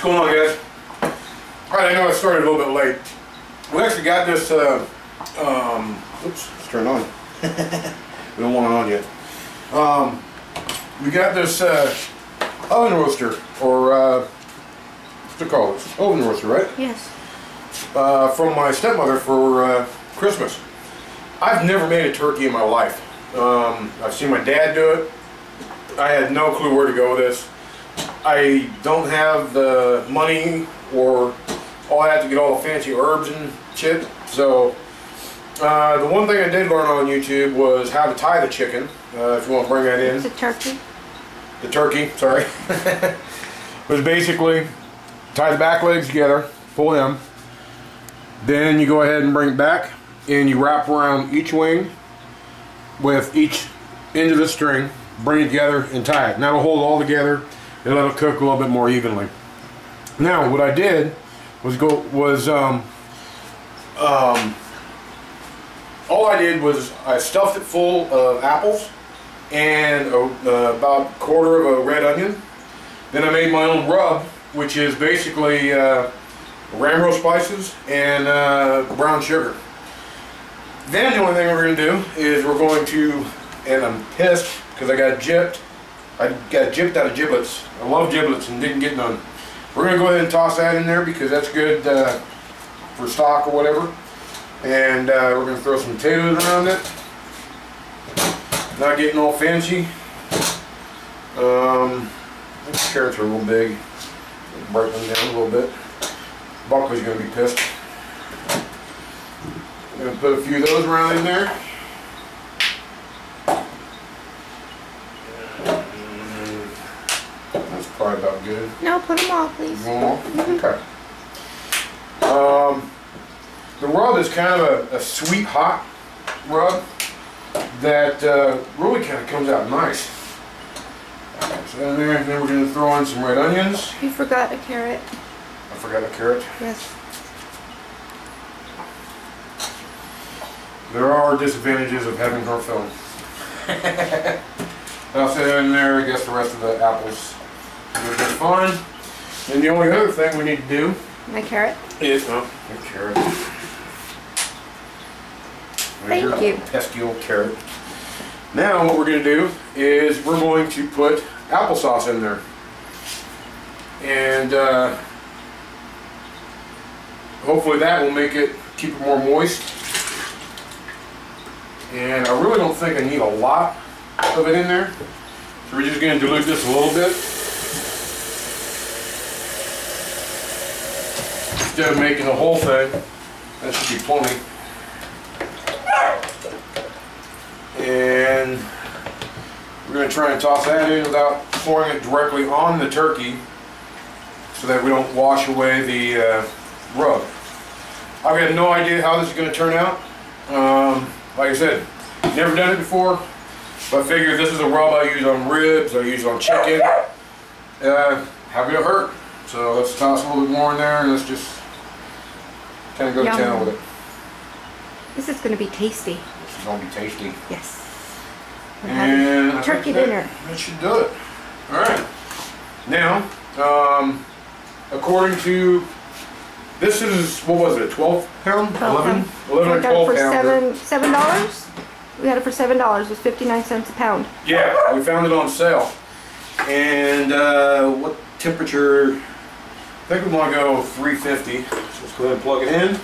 What's going on, guys? Alright, I know I started a little bit late. We actually got this, oops, let's turn it on. We don't want it on yet. We got this oven roaster, or what's it called? It's oven roaster, right? Yes. From my stepmother for Christmas. I've never made a turkey in my life. I've seen my dad do it. I had no clue where to go with this. I don't have the money or all I have to get all the fancy herbs and shit. So the one thing I did learn on YouTube was how to tie the chicken. If you want to bring that in. The turkey. The turkey, sorry. Was basically tie the back legs together, pull them. Then you go ahead and bring it back and you wrap around each wing with each end of the string, bring it together and tie it. And that'll hold it all together and let it cook a little bit more evenly. Now what I did was all I did was I stuffed it full of apples and about a quarter of a red onion. Then I made my own rub, which is basically Ramro spices and brown sugar. Then the only thing we're going to do is we're going to, and I'm pissed because I got gypped. I got gypped out of giblets. I love giblets and didn't get none. We're going to go ahead and toss that in there because that's good for stock or whatever. And we're going to throw some potatoes around it. Not getting all fancy. These carrots are a little big. Break them down a little bit. Buckley's going to be pissed. I'm going to put a few of those around in there. That's probably about good. No, put them all, please. One more? Okay. The rub is kind of a sweet hot rub that really kind of comes out nice. So in there, and then we're going to throw in some red onions. You forgot a carrot. I forgot a carrot. Yes. There are disadvantages of having her film. I'll set it in there. I guess the rest of the apples will be fine. And the only other thing we need to do My carrot. is a carrot. Thank you. Pesky old carrot. Now what we're going to do is we're going to put applesauce in there. And hopefully that will make it, keep it more moist. And I really don't think I need a lot of it in there. So we're just going to dilute this a little bit. Instead of making the whole thing. That should be plenty. And we're going to try and toss that in without pouring it directly on the turkey so that we don't wash away the rub. I've got no idea how this is going to turn out. Like I said, never done it before, but I figure this is a rub I use on ribs, I use on chicken. How could it hurt? So let's toss a little bit more in there and let's just kind of go to town with it. This is going to be tasty. This is going to be tasty. Yes. And turkey dinner. That should do it. Alright. Now, according to, this is, what was it, 12 pound? 11 or 12 pound. $7? We got it for $7. It was 59 cents a pound. Yeah, we found it on sale. And what temperature? I think we want to go 350. So let's go ahead and plug it in.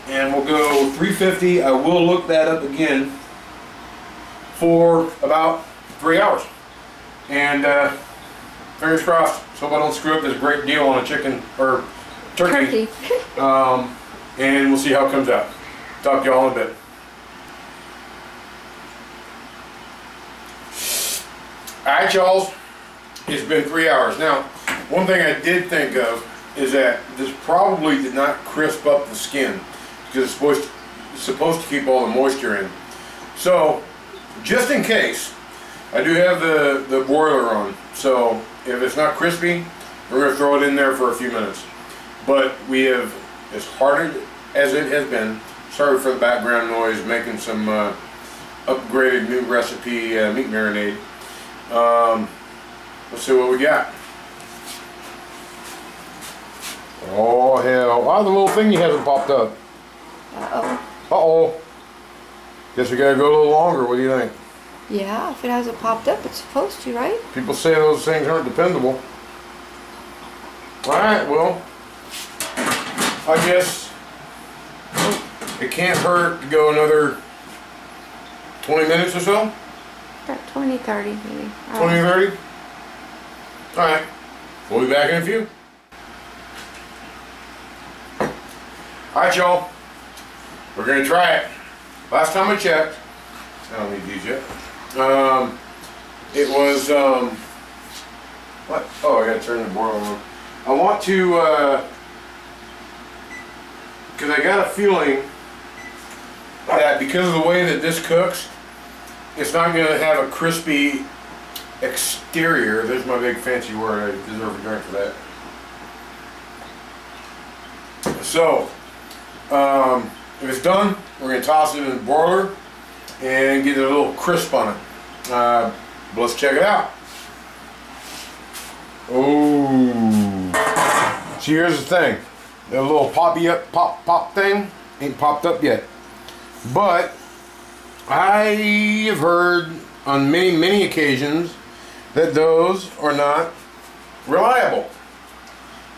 And we'll go 350. I will look that up again for about 3 hours. And fingers crossed. So if I don't screw up this great deal on a chicken or turkey. And we'll see how it comes out. Talk to y'all in a bit. Alright, y'all, it's been 3 hours. Now, one thing I did think of is that this probably did not crisp up the skin because it's supposed to keep all the moisture in. So, just in case, I do have the broiler on. So, if it's not crispy, we're going to throw it in there for a few minutes. But we have, as hard as it has been, sorry for the background noise, making some upgraded new recipe meat marinade. Let's see what we got. Oh hell! Why the little thingy hasn't popped up? Uh-oh. Guess we gotta go a little longer. What do you think? Yeah, if it hasn't popped up, it's supposed to, right? People say those things aren't dependable. Alright, well, I guess it can't hurt to go another 20 minutes or so? About 20, 30 maybe. 20, 30? Alright, we'll be back in a few. Alright, y'all. We're going to try it. Last time I checked, I don't need these yet. It was, what? Oh, I got to turn the boiler on. I want to, because I got a feeling that because of the way that this cooks, it's not going to have a crispy exterior. There's my big fancy word. I deserve a drink for that. So, if it's done, we're going to toss it in the broiler and get a little crisp on it. Let's check it out. Oh, see, here's the thing. That little pop thing ain't popped up yet. But I have heard on many occasions that those are not reliable.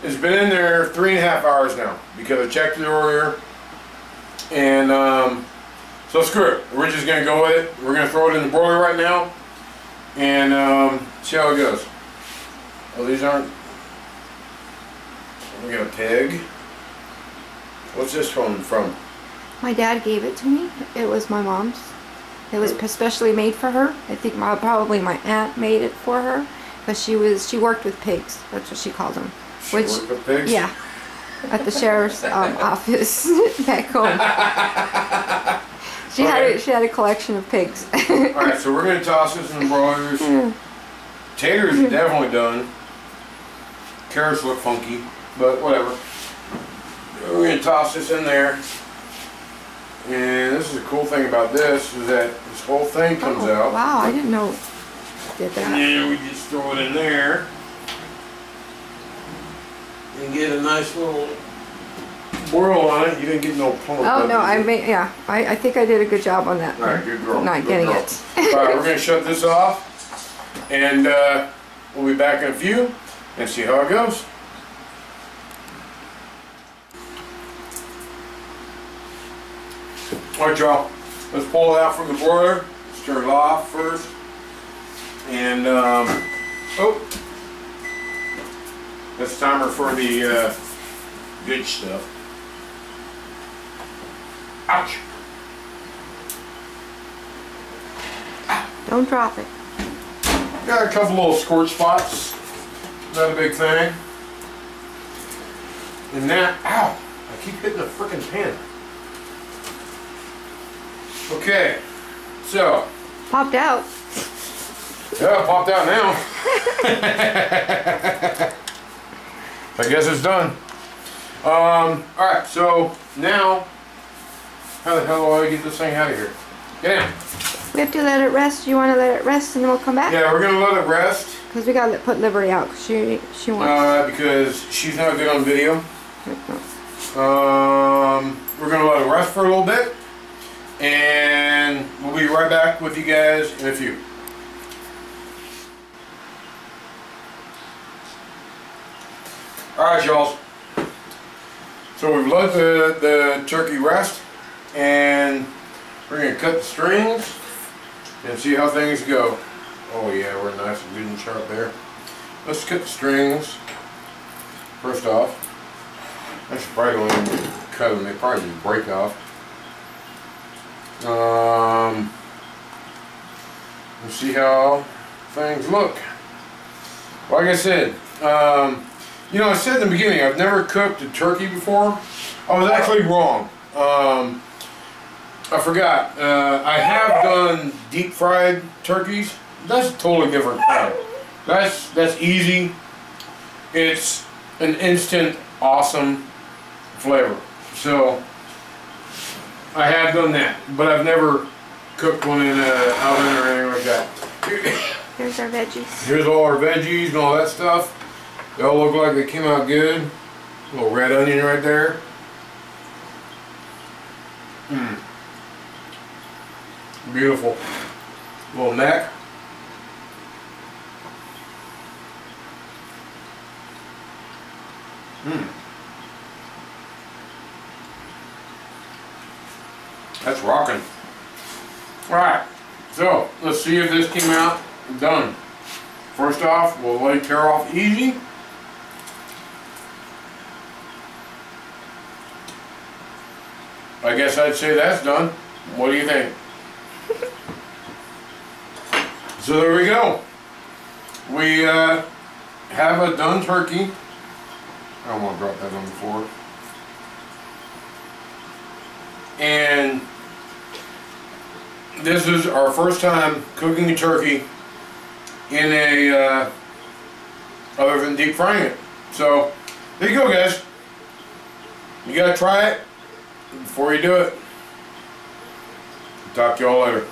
It's been in there 3.5 hours now because I checked it earlier. And so screw it. We're just going to go with it. We're going to throw it in the broiler right now and see how it goes. Oh, these aren't. We got a pig. What's this one from? My dad gave it to me. It was my mom's. It was especially made for her. I think probably my aunt made it for her because she worked with pigs. That's what she called them. She worked with pigs? Yeah. At the sheriff's office back home. She had a collection of pigs. Alright, so we're going to toss this in the broilers. Taters are definitely done. Carrots look funky, but whatever. We're going to toss this in there. And this is the cool thing about this, is that this whole thing comes out. Wow, I didn't know it did that. And then we just throw it in there. And get a nice little boil on it. You didn't get no plump. Oh no, I think I did a good job on that. Alright, good girl. Not getting it. Alright, we're going to shut this off. And we'll be back in a few and see how it goes. Alright, y'all. Let's pull it out from the broiler. Let's turn it off first. And, oh. That's timer for the good stuff. Ouch. Don't drop it. Got a couple little scorch spots. Not a big thing. And that, ow, I keep hitting the frickin' pan. Okay, so. Popped out. Yeah, it popped out now. I guess it's done. Alright, so now, how the hell do I get this thing out of here? Get in. We have to let it rest. You want to let it rest and then we'll come back? Yeah, we're going to let it rest. Because we got to put Liberty out because she wants. Because she's not good on video. We're going to let it rest for a little bit. And we'll be right back with you guys in a few. Alright, y'all. So we've let the turkey rest. And we're going to cut the strings and see how things go. Oh yeah, we're nice and good and sharp there. Let's cut the strings. First off, I should probably don't even cut them. They probably just break off. Let's see how things look. Like I said, you know, I said in the beginning, I've never cooked a turkey before. I was actually wrong. I forgot. I have done deep fried turkeys. That's a totally different thing. That's easy. It's an instant awesome flavor. So I have done that, but I've never cooked one in an oven or anything like that. Here's our veggies. Here's all our veggies and all that stuff. They all look like they came out good. Little red onion right there. Beautiful. Little neck. That's rocking. Alright, so let's see if this came out done. First off, we'll let it tear off easy. I guess I'd say that's done. What do you think? So there we go. We have a done turkey. I don't want to drop that on the floor. And this is our first time cooking a turkey in a other than deep frying it. So there you go, guys. You gotta try it before you do it. Talk to y'all later.